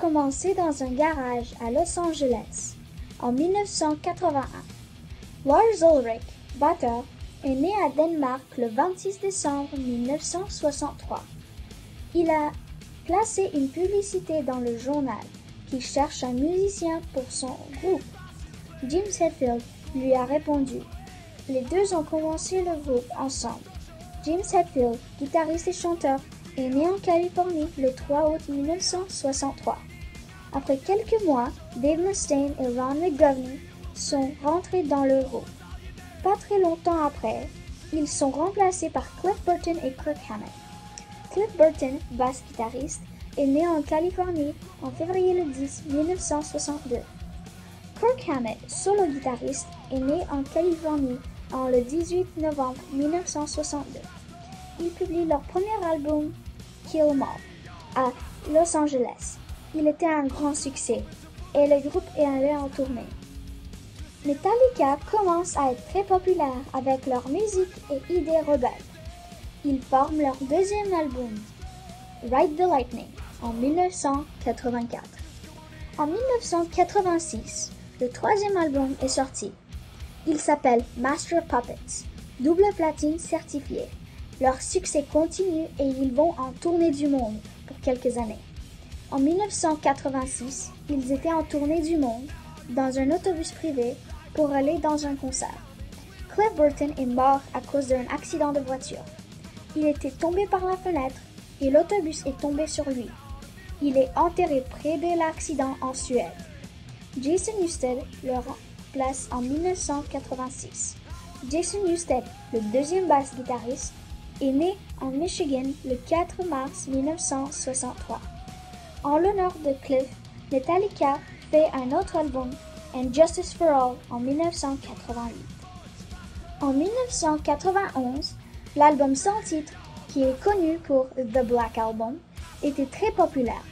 commencé dans un garage à Los Angeles en 1981. Lars Ulrich, batteur, est né à Danemark le 26 décembre 1963. Il a placé une publicité dans le journal qui cherche un musicien pour son groupe. James Hetfield lui a répondu. Les deux ont commencé le groupe ensemble. James Hetfield, guitariste et chanteur, est né en Californie le 3 août 1963. Après quelques mois, Dave Mustaine et Ron McGovney sont rentrés dans le groupe. Pas très longtemps après, ils sont remplacés par Cliff Burton et Kirk Hammett. Cliff Burton, basse-guitariste, est né en Californie en février le 10 1962. Kirk Hammett, solo-guitariste, est né en Californie le 18 novembre 1962. Ils publient leur premier album, Kill 'Em All, à Los Angeles. Il était un grand succès et le groupe est allé en tournée. Metallica commence à être très populaire avec leur musique et idées rebelles. Ils forment leur deuxième album, Ride the Lightning, en 1984. En 1986, le troisième album est sorti. Il s'appelle Master of Puppets, double platine certifié. Leur succès continue et ils vont en tournée du monde pour quelques années. En 1986, ils étaient en tournée du monde dans un autobus privé pour aller dans un concert. Cliff Burton est mort à cause d'un accident de voiture. Il était tombé par la fenêtre et l'autobus est tombé sur lui. Il est enterré près de l'accident en Suède. Jason Newsted le remplace en 1986. Jason Newsted, le deuxième basse-guitariste, est né en Michigan le 4 mars 1963. En l'honneur de Cliff, Metallica fait un autre album, And Justice for All, en 1988. En 1991, l'album sans titre, qui est connu pour The Black Album, était très populaire.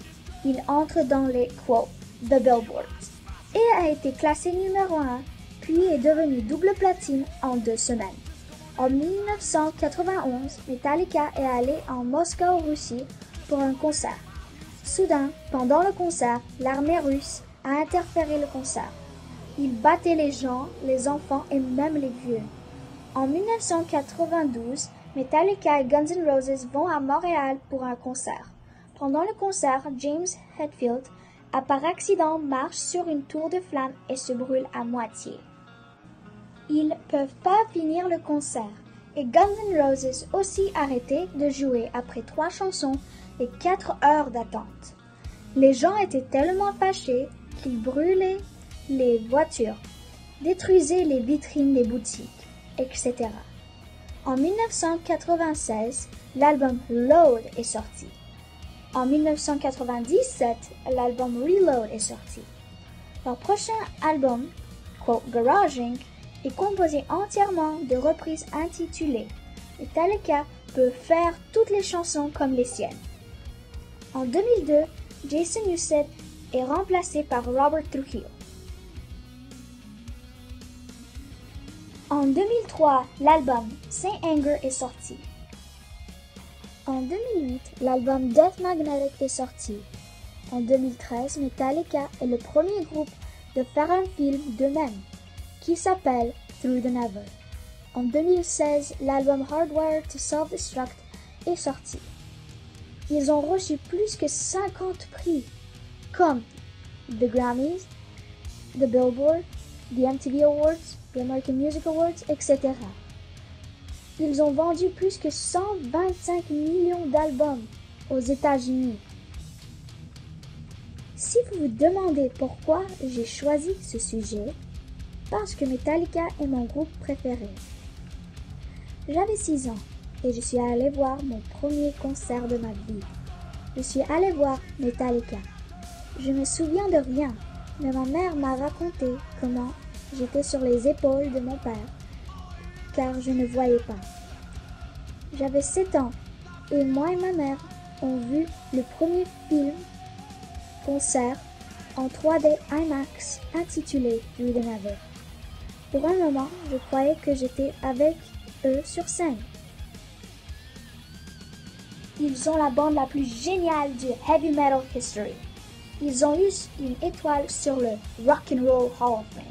Il entre dans les quotes The Billboards et a été classé numéro 1, puis est devenu double platine en 2 semaines. En 1991, Metallica est allé en Moscou, Russie, pour un concert. Soudain, pendant le concert, l'armée russe a interféré le concert. Ils battaient les gens, les enfants et même les vieux. En 1992, Metallica et Guns N' Roses vont à Montréal pour un concert. Pendant le concert, James Hetfield a par accident marche sur une tour de flamme et se brûle à moitié. Ils ne peuvent pas finir le concert et Guns N' Roses aussi arrêté de jouer après 3 chansons et 4 heures d'attente. Les gens étaient tellement fâchés qu'ils brûlaient les voitures, détruisaient les vitrines des boutiques, etc. En 1996, l'album Load est sorti. En 1997, l'album Reload est sorti. Leur prochain album, Garaging, est composé entièrement de reprises intitulées. Metallica peut faire toutes les chansons comme les siennes. En 2002, Jason Newsted est remplacé par Robert Trujillo. En 2003, l'album Saint Anger est sorti. En 2008, l'album Death Magnetic est sorti. En 2013, Metallica est le premier groupe de faire un film d'eux-mêmes, qui s'appelle Through the Never. En 2016, l'album Hardwired to Self-Destruct est sorti. Ils ont reçu plus que 50 prix, comme The Grammys, The Billboard, The MTV Awards, The American Music Awards, etc. Ils ont vendu plus que 125 millions d'albums aux États-Unis. Si vous vous demandez pourquoi j'ai choisi ce sujet, parce que Metallica est mon groupe préféré. J'avais 6 ans et je suis allé voir mon premier concert de ma vie. Je suis allé voir Metallica. Je me souviens de rien, mais ma mère m'a raconté comment j'étais sur les épaules de mon père, car je ne voyais pas. J'avais 7 ans et moi et ma mère ont vu le premier film concert en 3D IMAX intitulé Through the Never. Pour un moment, je croyais que j'étais avec eux sur scène. Ils ont la bande la plus géniale du heavy metal history. Ils ont eu une étoile sur le Rock and Roll Hall of Fame.